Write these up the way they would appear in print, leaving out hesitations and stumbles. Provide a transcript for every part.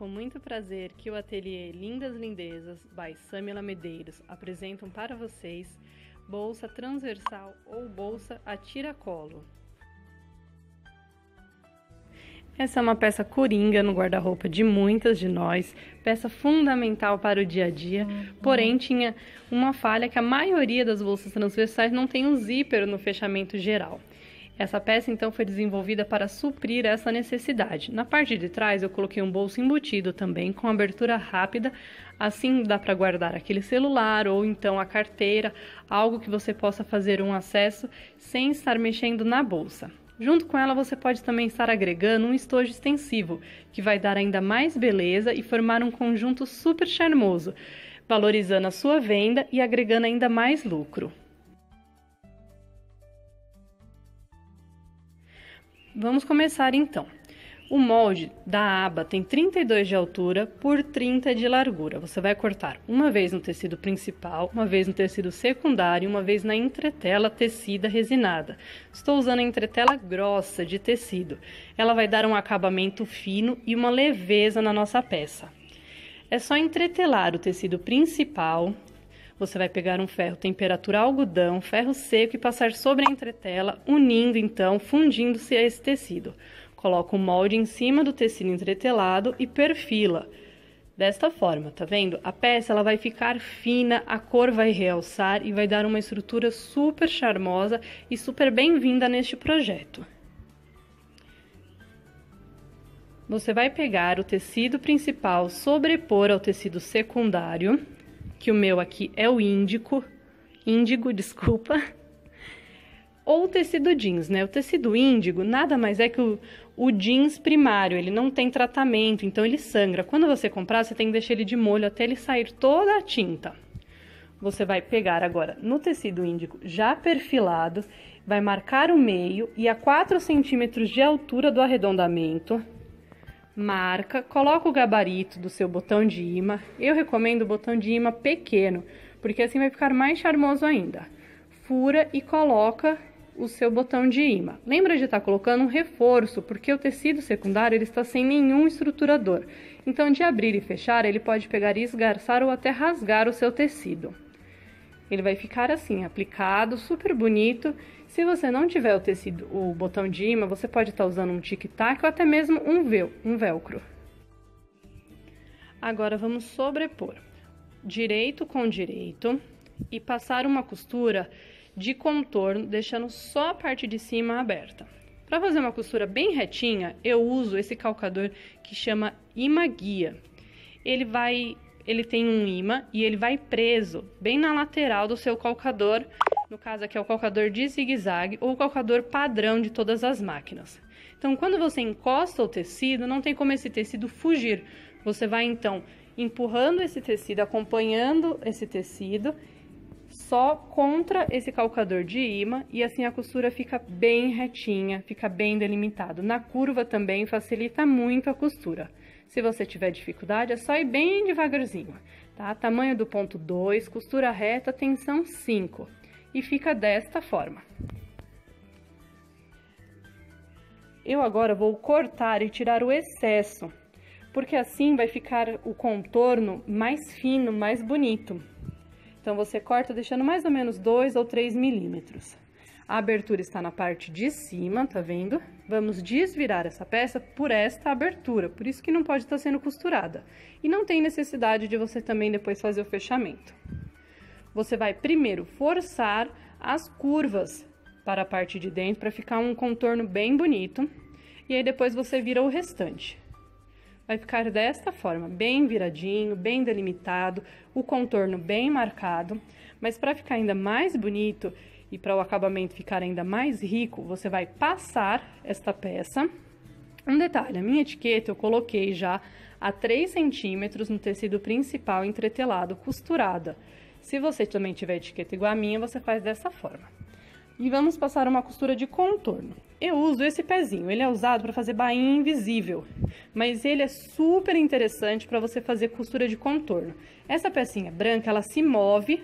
com muito prazer que o ateliê Lindas Lindezas by Samila Medeiros apresentam para vocês bolsa transversal ou bolsa a tiracolo. Essa é uma peça coringa no guarda-roupa de muitas de nós, peça fundamental para o dia a dia, porém tinha uma falha que a maioria das bolsas transversais não tem um zíper no fechamento geral. Essa peça então foi desenvolvida para suprir essa necessidade. Na parte de trás eu coloquei um bolso embutido também com abertura rápida, assim dá para guardar aquele celular ou então a carteira, algo que você possa fazer um acesso sem estar mexendo na bolsa. Junto com ela você pode também estar agregando um estojo extensivo, que vai dar ainda mais beleza e formar um conjunto super charmoso, valorizando a sua venda e agregando ainda mais lucro. Vamos começar então. O molde da aba tem 32 de altura por 30 de largura. Você vai cortar uma vez no tecido principal, uma vez no tecido secundário e uma vez na entretela tecida resinada. Estou usando a entretela grossa de tecido. Ela vai dar um acabamento fino e uma leveza na nossa peça. É só entretelar o tecido principal. Você vai pegar um ferro temperatura algodão, ferro seco e passar sobre a entretela, unindo então, fundindo-se a esse tecido. Coloca o molde em cima do tecido entretelado e perfila. Desta forma, tá vendo? A peça ela vai ficar fina, a cor vai realçar e vai dar uma estrutura super charmosa e super bem-vinda neste projeto. Você vai pegar o tecido principal, sobrepor ao tecido secundário, que o meu aqui é o índigo, desculpa, ou o tecido jeans, né? O tecido índigo nada mais é que o jeans primário, ele não tem tratamento, então ele sangra. Quando você comprar, você tem que deixar ele de molho até ele sair toda a tinta. Você vai pegar agora no tecido índigo já perfilado, vai marcar o meio e a 4 centímetros de altura do arredondamento, marca, coloca o gabarito do seu botão de imã. Eu recomendo o botão de imã pequeno, porque assim vai ficar mais charmoso ainda. Fura e coloca o seu botão de imã. Lembra de estar colocando um reforço, porque o tecido secundário ele está sem nenhum estruturador. Então, de abrir e fechar, ele pode pegar e esgarçar ou até rasgar o seu tecido. Ele vai ficar assim, aplicado, super bonito. Se você não tiver o botão de imã, você pode estar usando um tic-tac ou até mesmo um velcro. Agora vamos sobrepor direito com direito e passar uma costura de contorno, deixando só a parte de cima aberta. Para fazer uma costura bem retinha, eu uso esse calcador que chama imã guia. Ele tem um imã e ele vai preso bem na lateral do seu calcador. No caso aqui é o calcador de zigue-zague ou o calcador padrão de todas as máquinas. Então, quando você encosta o tecido, não tem como esse tecido fugir. Você vai então empurrando esse tecido, acompanhando esse tecido, só contra esse calcador de imã e assim a costura fica bem retinha, fica bem delimitado. Na curva também facilita muito a costura. Se você tiver dificuldade, é só ir bem devagarzinho, tá? Tamanho do ponto 2, costura reta, tensão 5. E fica desta forma. Eu agora vou cortar e tirar o excesso, porque assim vai ficar o contorno mais fino, mais bonito. Então, você corta deixando mais ou menos 2 ou 3 milímetros. A abertura está na parte de cima, tá vendo? Vamos desvirar essa peça por esta abertura, por isso que não pode estar sendo costurada. E não tem necessidade de você também depois fazer o fechamento. Você vai primeiro forçar as curvas para a parte de dentro, para ficar um contorno bem bonito. E aí depois você vira o restante. Vai ficar desta forma, bem viradinho, bem delimitado, o contorno bem marcado. Mas para ficar ainda mais bonito e para o acabamento ficar ainda mais rico, você vai passar esta peça. Um detalhe, a minha etiqueta eu coloquei já a 3 centímetros no tecido principal entretelado, costurada. Se você também tiver etiqueta igual a minha, você faz dessa forma. E vamos passar uma costura de contorno. Eu uso esse pezinho, ele é usado para fazer bainha invisível, mas ele é super interessante para você fazer costura de contorno. Essa pecinha branca, ela se move,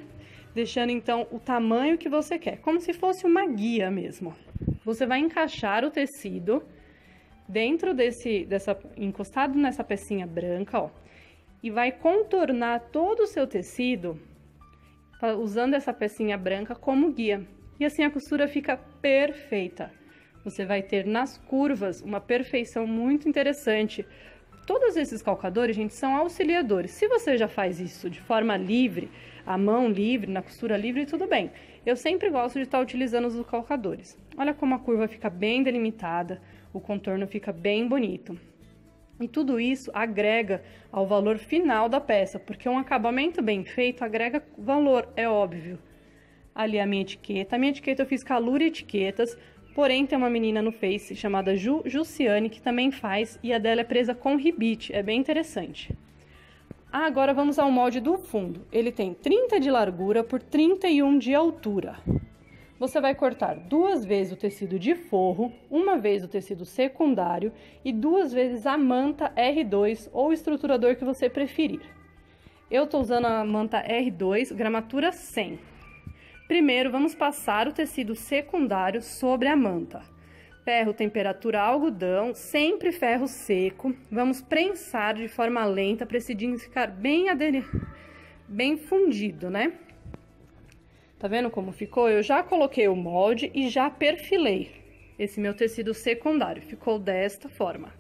deixando então o tamanho que você quer, como se fosse uma guia mesmo. Você vai encaixar o tecido dentro encostado nessa pecinha branca, ó, e vai contornar todo o seu tecido usando essa pecinha branca como guia. E assim a costura fica perfeita. Você vai ter nas curvas uma perfeição muito interessante. Todos esses calcadores, gente, são auxiliadores. Se você já faz isso de forma livre, a mão livre, na costura livre, tudo bem. Eu sempre gosto de estar utilizando os calcadores. Olha como a curva fica bem delimitada, o contorno fica bem bonito. E tudo isso agrega ao valor final da peça, porque um acabamento bem feito agrega valor, é óbvio. Ali a minha etiqueta. A minha etiqueta eu fiz Calure Etiquetas, porém tem uma menina no Face chamada Jussiane que também faz, e a dela é presa com ribite, é bem interessante. Agora vamos ao molde do fundo. Ele tem 30 de largura por 31 de altura. Você vai cortar 2 vezes o tecido de forro, 1 vez o tecido secundário e 2 vezes a manta R2 ou estruturador que você preferir. Eu estou usando a manta R2, gramatura 100. Primeiro, vamos passar o tecido secundário sobre a manta. Ferro temperatura algodão, sempre ferro seco. Vamos prensar de forma lenta para esse jeans ficar bem fundido, né? Tá vendo como ficou? Eu já coloquei o molde e já perfilei esse meu tecido secundário. Ficou desta forma.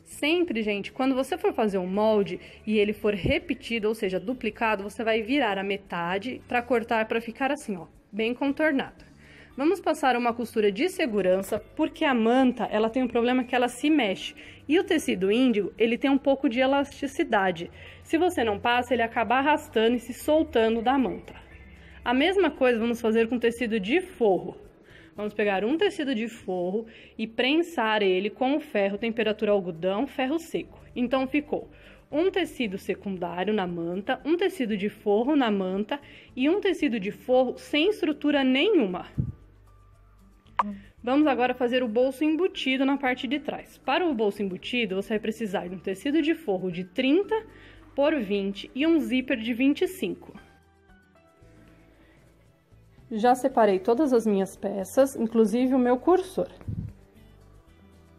Sempre, gente, quando você for fazer um molde e ele for repetido, ou seja, duplicado, você vai virar a metade para cortar para ficar assim, ó, bem contornado. Vamos passar uma costura de segurança, porque a manta, ela tem um problema que ela se mexe. E o tecido índigo, ele tem um pouco de elasticidade. Se você não passa, ele acaba arrastando e se soltando da manta. A mesma coisa vamos fazer com o tecido de forro. Vamos pegar um tecido de forro e prensar ele com o ferro temperatura algodão, ferro seco. Então, ficou um tecido secundário na manta, um tecido de forro na manta e um tecido de forro sem estrutura nenhuma. Vamos agora fazer o bolso embutido na parte de trás. Para o bolso embutido, você vai precisar de um tecido de forro de 30 por 20 e um zíper de 25. Já separei todas as minhas peças, inclusive o meu cursor.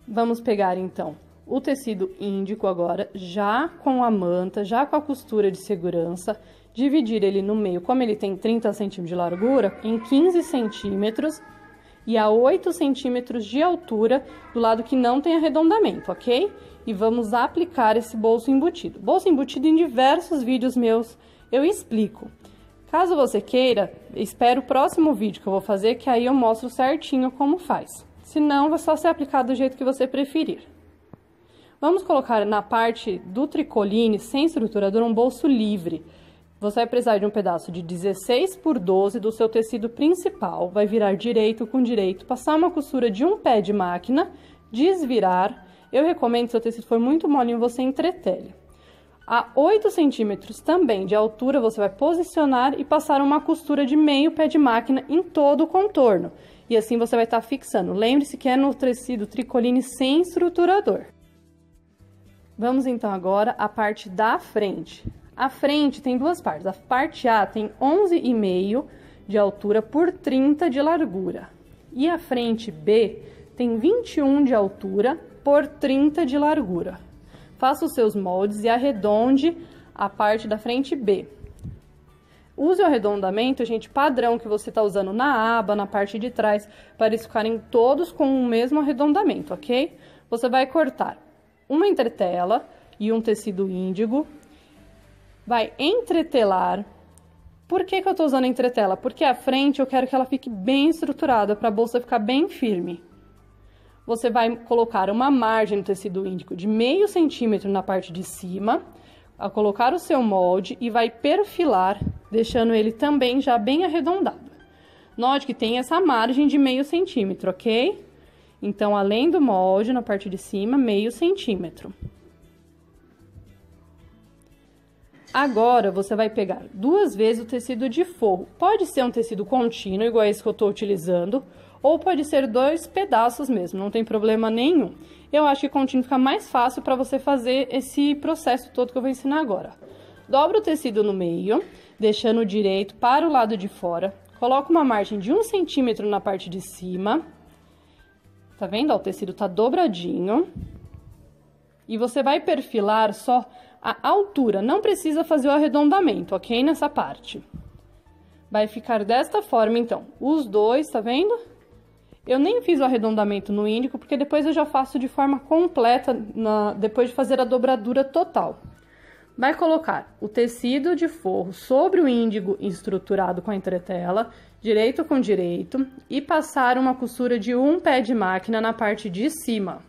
Vamos pegar, então, o tecido índico agora, já com a manta, já com a costura de segurança, dividir ele no meio, como ele tem 30 centímetros de largura, em 15 centímetros e a 8 centímetros de altura do lado que não tem arredondamento, ok? E vamos aplicar esse bolso embutido. Bolso embutido em diversos vídeos meus eu explico. Caso você queira, espere o próximo vídeo que eu vou fazer, que aí eu mostro certinho como faz. Se não, é só ser aplicado do jeito que você preferir. Vamos colocar na parte do tricoline, sem estruturador, um bolso livre. Você vai precisar de um pedaço de 16 por 12 do seu tecido principal, vai virar direito com direito, passar uma costura de um pé de máquina, desvirar. Eu recomendo, se o tecido for muito molinho, você entretele. A 8 centímetros também de altura, você vai posicionar e passar uma costura de meio pé de máquina em todo o contorno. E assim você vai estar fixando. Lembre-se que é no tecido tricoline sem estruturador. Vamos então agora à parte da frente. A frente tem duas partes. A parte A tem 11,5 de altura por 30 de largura. E a frente B tem 21 de altura por 30 de largura. Faça os seus moldes e arredonde a parte da frente B. Use o arredondamento, gente, padrão que você está usando na aba, na parte de trás, para eles ficarem todos com o mesmo arredondamento, ok? Você vai cortar uma entretela e um tecido índigo. Vai entretelar. Por que eu estou usando entretela? Porque a frente eu quero que ela fique bem estruturada, para a bolsa ficar bem firme. Você vai colocar uma margem no tecido índico de meio centímetro na parte de cima, a colocar o seu molde e vai perfilar, deixando ele também já bem arredondado. Note que tem essa margem de meio centímetro, ok? Então, além do molde, na parte de cima, meio centímetro. Agora, você vai pegar 2 vezes o tecido de forro. Pode ser um tecido contínuo, igual esse que eu estou utilizando, ou pode ser 2 pedaços mesmo, não tem problema nenhum. Eu acho que contínuo fica mais fácil para você fazer esse processo todo que eu vou ensinar agora. Dobra o tecido no meio, deixando o direito para o lado de fora. Coloca uma margem de 1 centímetro na parte de cima. Tá vendo? Ó, o tecido tá dobradinho. E você vai perfilar só a altura, não precisa fazer o arredondamento, ok? Nessa parte. Vai ficar desta forma, então. Os dois, tá vendo? Eu nem fiz o arredondamento no índico, porque depois eu já faço de forma completa, depois de fazer a dobradura total. Vai colocar o tecido de forro sobre o índigo estruturado com a entretela, direito com direito, e passar uma costura de um pé de máquina na parte de cima.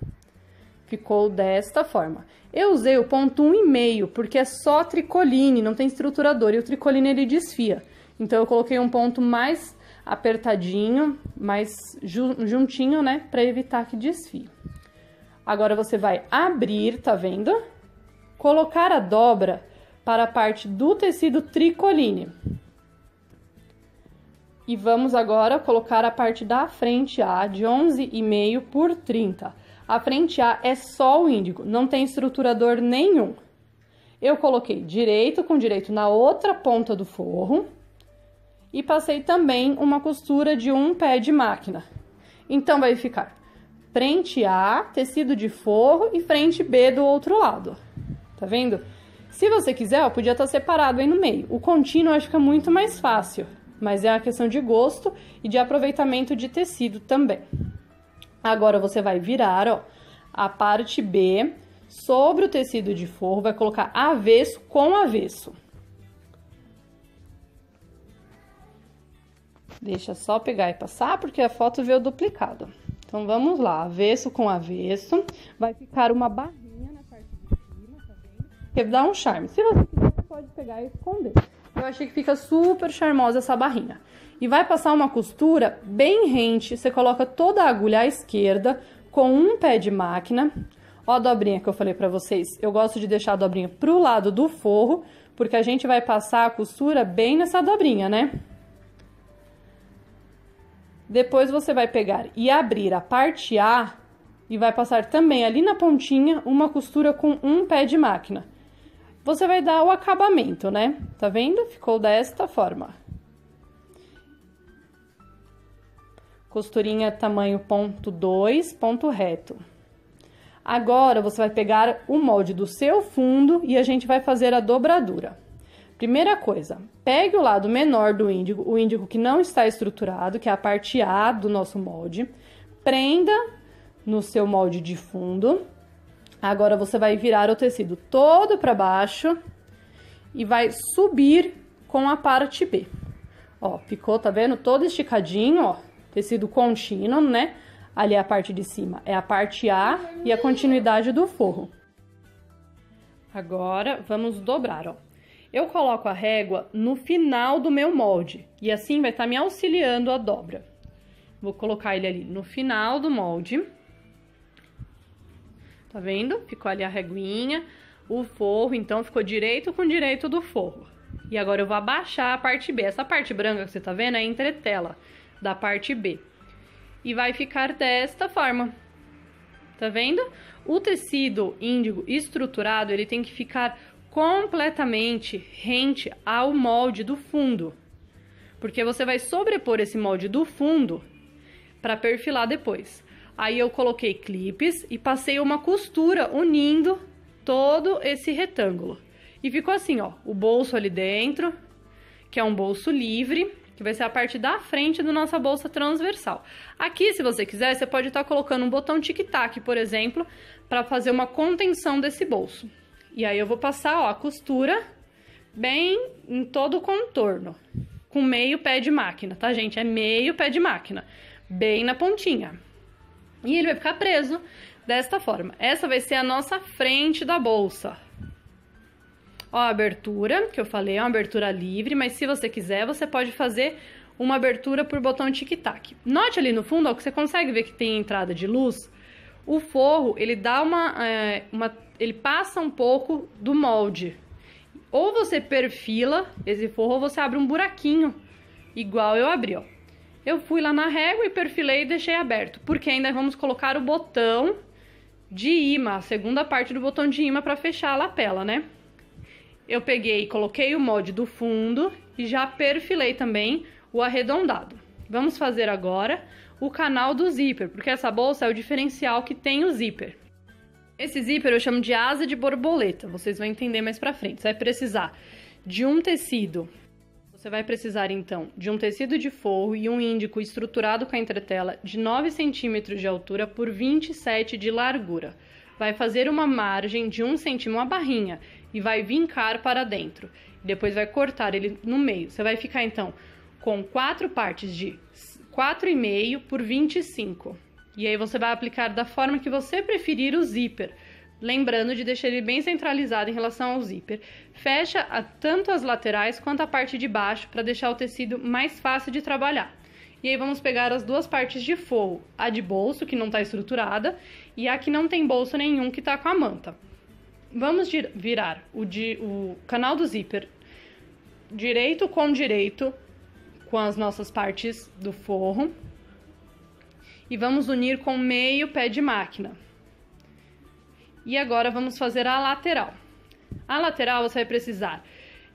Ficou desta forma. Eu usei o ponto 1,5, porque é só tricoline, não tem estruturador, e o tricoline ele desfia. Então, eu coloquei um ponto mais apertadinho, mais juntinho, né, para evitar que desfie. Agora, você vai abrir, tá vendo? Colocar a dobra para a parte do tecido tricoline. E vamos agora colocar a parte da frente A de 11,5 por 30. A frente A é só o índigo, não tem estruturador nenhum. Eu coloquei direito com direito na outra ponta do forro e passei também uma costura de um pé de máquina. Então, vai ficar frente A, tecido de forro e frente B do outro lado. Tá vendo? Se você quiser, ó, podia estar separado aí no meio. O contínuo acho que fica muito mais fácil, mas é uma questão de gosto e de aproveitamento de tecido também. Agora, você vai virar, ó, a parte B sobre o tecido de forro, vai colocar avesso com avesso. Deixa só pegar e passar, porque a foto veio duplicada. Então, vamos lá, avesso com avesso. Vai ficar uma barrinha na parte de cima, tá vendo? Que dá um charme. Se você quiser, pode pegar e esconder. Eu achei que fica super charmosa essa barrinha. E vai passar uma costura bem rente, você coloca toda a agulha à esquerda com um pé de máquina. Ó a dobrinha que eu falei pra vocês, eu gosto de deixar a dobrinha pro lado do forro, porque a gente vai passar a costura bem nessa dobrinha, né? Depois você vai pegar e abrir a parte A e vai passar também ali na pontinha uma costura com um pé de máquina. Você vai dar o acabamento, né? Tá vendo? Ficou desta forma. Costurinha tamanho ponto 2, ponto reto. Agora, você vai pegar o molde do seu fundo e a gente vai fazer a dobradura. Primeira coisa, pegue o lado menor do índigo, o índigo que não está estruturado, que é a parte A do nosso molde. Prenda no seu molde de fundo. Agora, você vai virar o tecido todo para baixo e vai subir com a parte B. Ó, ficou, tá vendo? Todo esticadinho, ó. Tecido contínuo, né? Ali a parte de cima é a parte A e a continuidade do forro. Agora, vamos dobrar, ó. Eu coloco a régua no final do meu molde e assim vai estar me auxiliando a dobra. Vou colocar ele ali no final do molde. Tá vendo? Ficou ali a reguinha, o forro, então ficou direito com direito do forro. E agora eu vou abaixar a parte B. Essa parte branca que você tá vendo é a entretela da parte B. E vai ficar desta forma. Tá vendo? O tecido índigo estruturado, ele tem que ficar completamente rente ao molde do fundo. Porque você vai sobrepor esse molde do fundo para perfilar depois. Aí eu coloquei clipes e passei uma costura unindo todo esse retângulo. E ficou assim, ó, o bolso ali dentro, que é um bolso livre, que vai ser a parte da frente da nossa bolsa transversal. Aqui, se você quiser, você pode estar colocando um botão tic-tac, por exemplo, para fazer uma contenção desse bolso. E aí eu vou passar, ó, a costura bem em todo o contorno, com meio pé de máquina, tá, gente? É meio pé de máquina, bem na pontinha. E ele vai ficar preso desta forma. Essa vai ser a nossa frente da bolsa. Ó, a abertura, que eu falei, é uma abertura livre, mas se você quiser, você pode fazer uma abertura por botão tic-tac. Note ali no fundo, ó, que você consegue ver que tem entrada de luz. O forro, ele dá ele passa um pouco do molde. Ou você perfila esse forro, ou você abre um buraquinho, igual eu abri, ó. Eu fui lá na régua e perfilei e deixei aberto, porque ainda vamos colocar o botão de imã, a segunda parte do botão de imã para fechar a lapela, né? Eu peguei e coloquei o molde do fundo e já perfilei também o arredondado. Vamos fazer agora o canal do zíper, porque essa bolsa é o diferencial que tem o zíper. Esse zíper eu chamo de asa de borboleta, vocês vão entender mais pra frente. Você vai precisar de um tecido. Você vai precisar, então, de um tecido de forro e um índico estruturado com a entretela de 9 centímetros de altura por 27 de largura. Vai fazer uma margem de 1 centímetro, uma barrinha, e vai vincar para dentro. Depois vai cortar ele no meio. Você vai ficar, então, com 4 partes de 4,5 por 25. E aí você vai aplicar da forma que você preferir o zíper. Lembrando de deixar ele bem centralizado em relação ao zíper. Fecha tanto as laterais quanto a parte de baixo para deixar o tecido mais fácil de trabalhar. E aí vamos pegar as duas partes de forro, a de bolso, que não está estruturada, e a que não tem bolso nenhum, que está com a manta. Vamos virar o canal do zíper direito com as nossas partes do forro. E vamos unir com meio pé de máquina. E agora vamos fazer a lateral. A lateral você vai precisar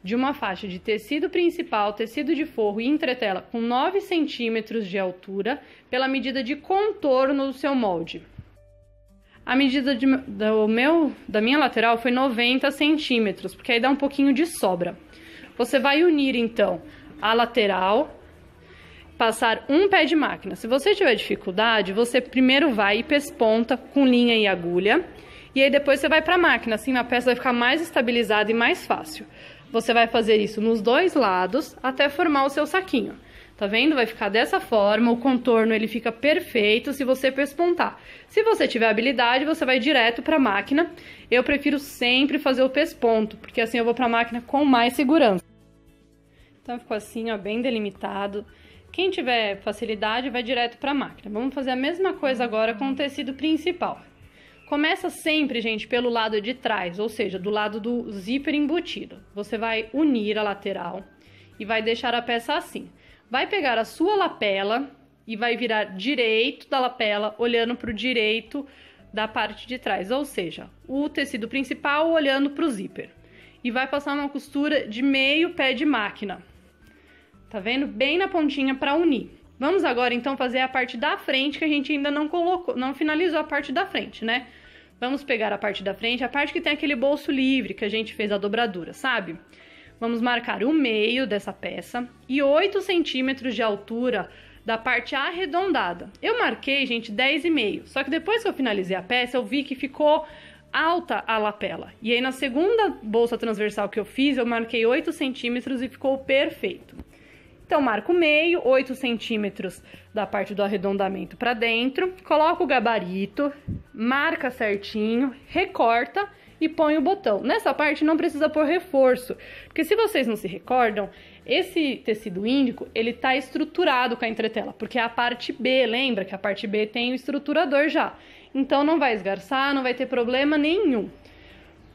de uma faixa de tecido principal, tecido de forro e entretela com 9 centímetros de altura pela medida de contorno do seu molde. A medida da minha lateral foi 90 centímetros, porque aí dá um pouquinho de sobra. Você vai unir então a lateral, passar um pé de máquina. Se você tiver dificuldade, você primeiro vai e pesponta com linha e agulha. E aí depois você vai para a máquina, assim a peça vai ficar mais estabilizada e mais fácil. Você vai fazer isso nos dois lados até formar o seu saquinho. Tá vendo? Vai ficar dessa forma, o contorno ele fica perfeito se você pespontar. Se você tiver habilidade, você vai direto para a máquina. Eu prefiro sempre fazer o pesponto, porque assim eu vou para a máquina com mais segurança. Então ficou assim, ó, bem delimitado. Quem tiver facilidade vai direto para a máquina. Vamos fazer a mesma coisa agora com o tecido principal. Começa sempre, gente, pelo lado de trás, ou seja, do lado do zíper embutido. Você vai unir a lateral e vai deixar a peça assim. Vai pegar a sua lapela e vai virar direito da lapela, olhando para o direito da parte de trás, ou seja, o tecido principal olhando para o zíper. E vai passar uma costura de meio pé de máquina. Tá vendo? Bem na pontinha para unir. Vamos agora, então, fazer a parte da frente, que a gente ainda não finalizou a parte da frente, né? Vamos pegar a parte da frente, a parte que tem aquele bolso livre, que a gente fez a dobradura, sabe? Vamos marcar o meio dessa peça e 8 centímetros de altura da parte arredondada. Eu marquei, gente, 10,5, só que depois que eu finalizei a peça, eu vi que ficou alta a lapela. E aí, na segunda bolsa transversal que eu fiz, eu marquei 8 centímetros e ficou perfeito. Então, marco o meio, 8 centímetros da parte do arredondamento para dentro, coloca o gabarito, marca certinho, recorta e põe o botão. Nessa parte não precisa pôr reforço, porque se vocês não se recordam, esse tecido índico, ele tá estruturado com a entretela, porque é a parte B, lembra que a parte B tem o estruturador já. Então, não vai esgarçar, não vai ter problema nenhum.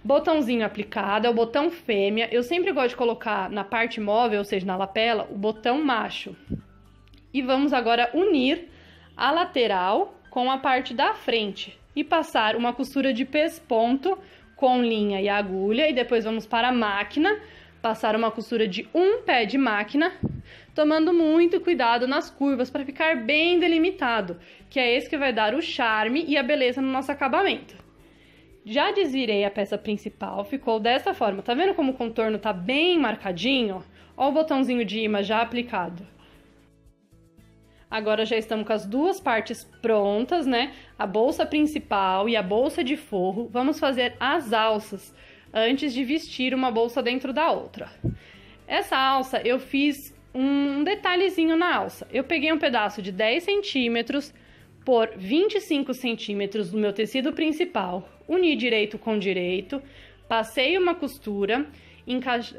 Botãozinho aplicado, é o botão fêmea. Eu sempre gosto de colocar na parte móvel, ou seja, na lapela, o botão macho. E vamos agora unir a lateral com a parte da frente e passar uma costura de pesponto com linha e agulha. E depois vamos para a máquina, passar uma costura de um pé de máquina, tomando muito cuidado nas curvas para ficar bem delimitado, que é esse que vai dar o charme e a beleza no nosso acabamento. Já desvirei a peça principal, ficou dessa forma. Tá vendo como o contorno tá bem marcadinho? Ó o botãozinho de imã já aplicado. Agora já estamos com as duas partes prontas, né? A bolsa principal e a bolsa de forro. Vamos fazer as alças antes de vestir uma bolsa dentro da outra. Essa alça eu fiz um detalhezinho na alça. Eu peguei um pedaço de 10 centímetros por 25 centímetros do meu tecido principal, uni direito com direito, passei uma costura,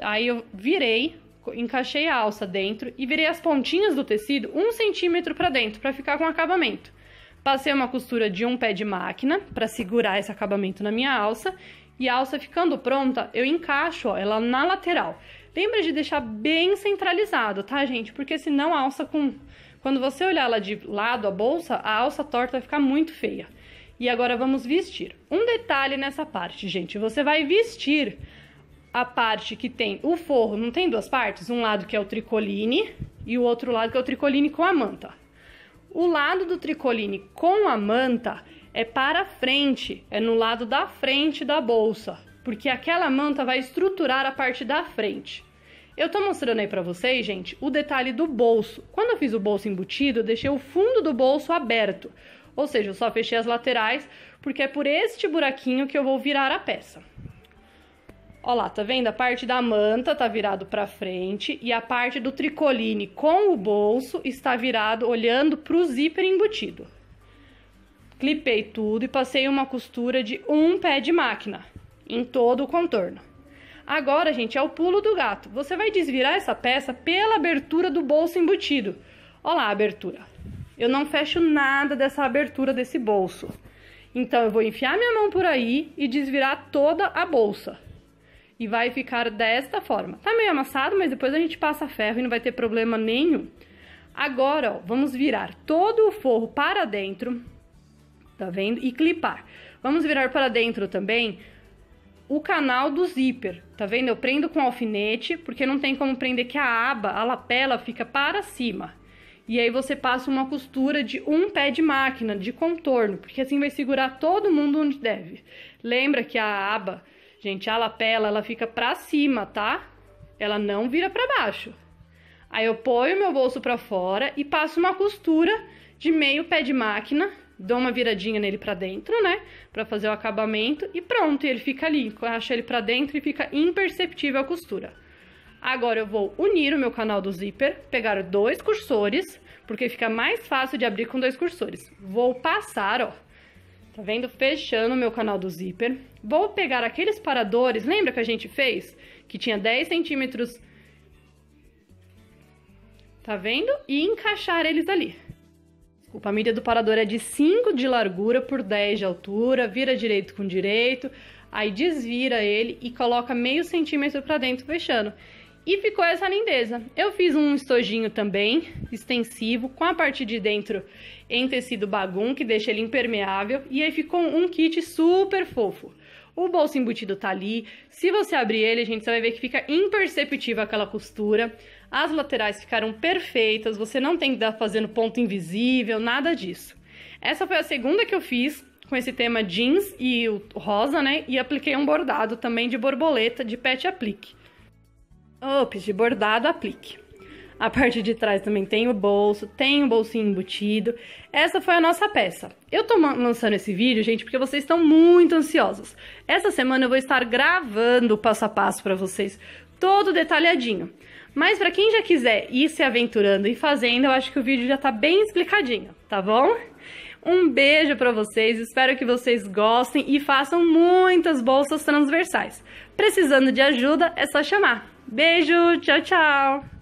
aí eu virei, encaixei a alça dentro e virei as pontinhas do tecido 1 centímetro para dentro, para ficar com acabamento. Passei uma costura de um pé de máquina para segurar esse acabamento na minha alça, e a alça ficando pronta, eu encaixo, ó, ela na lateral. Lembra de deixar bem centralizado, tá, gente? Porque senão a alça quando você olhar lá de lado a bolsa, a alça torta vai ficar muito feia. E agora vamos vestir. Um detalhe nessa parte, gente. Você vai vestir a parte que tem o forro, não tem duas partes? Um lado que é o tricoline e o outro lado que é o tricoline com a manta. O lado do tricoline com a manta é para frente, é no lado da frente da bolsa, porque aquela manta vai estruturar a parte da frente. Eu tô mostrando aí pra vocês, gente, o detalhe do bolso. Quando eu fiz o bolso embutido, eu deixei o fundo do bolso aberto, ou seja, eu só fechei as laterais, porque é por este buraquinho que eu vou virar a peça. Ó lá, tá vendo? A parte da manta tá virado pra frente e a parte do tricoline com o bolso está virado olhando pro zíper embutido. Clipei tudo e passei uma costura de 1 pé de máquina em todo o contorno. Agora, gente, é o pulo do gato. Você vai desvirar essa peça pela abertura do bolso embutido. Ó lá a abertura. Eu não fecho nada dessa abertura desse bolso. Então, eu vou enfiar minha mão por aí e desvirar toda a bolsa. E vai ficar desta forma. Tá meio amassado, mas depois a gente passa ferro e não vai ter problema nenhum. Agora, ó, vamos virar todo o forro para dentro, tá vendo? E clipar. Vamos virar para dentro também o canal do zíper, tá vendo? Eu prendo com alfinete, porque não tem como prender que a aba, a lapela fica para cima. E aí você passa uma costura de 1 pé de máquina, de contorno, porque assim vai segurar todo mundo onde deve. Lembra que a aba, gente, a lapela, ela fica pra cima, tá? Ela não vira pra baixo. Aí eu ponho meu bolso pra fora e passo uma costura de meio pé de máquina, dou uma viradinha nele pra dentro, né? Pra fazer o acabamento e pronto, ele fica ali. Encaixa ele pra dentro e fica imperceptível a costura. Agora eu vou unir o meu canal do zíper, pegar 2 cursores, porque fica mais fácil de abrir com 2 cursores. Vou passar, ó, tá vendo? Fechando o meu canal do zíper. Vou pegar aqueles paradores, lembra que a gente fez? Que tinha 10 centímetros, tá vendo? E encaixar eles ali. Desculpa, a medida do parador é de 5 de largura por 10 de altura, vira direito com direito, aí desvira ele e coloca meio centímetro pra dentro, fechando. E ficou essa lindeza. Eu fiz um estojinho também, extensivo, com a parte de dentro em tecido bagum, que deixa ele impermeável, e aí ficou um kit super fofo. O bolso embutido tá ali, se você abrir ele, gente, você vai ver que fica imperceptível aquela costura. As laterais ficaram perfeitas, você não tem que estar fazendo ponto invisível, nada disso. Essa foi a segunda que eu fiz, com esse tema jeans e o rosa, né? E apliquei um bordado também de borboleta, de pet aplique. Ops, de bordado aplique. A parte de trás também tem o bolso, tem um bolsinho embutido. Essa foi a nossa peça. Eu tô lançando esse vídeo, gente, porque vocês estão muito ansiosos. Essa semana eu vou estar gravando o passo a passo pra vocês, todo detalhadinho. Mas pra quem já quiser ir se aventurando e fazendo, eu acho que o vídeo já tá bem explicadinho, tá bom? Um beijo pra vocês, espero que vocês gostem e façam muitas bolsas transversais. Precisando de ajuda, é só chamar. Beijo, tchau, tchau!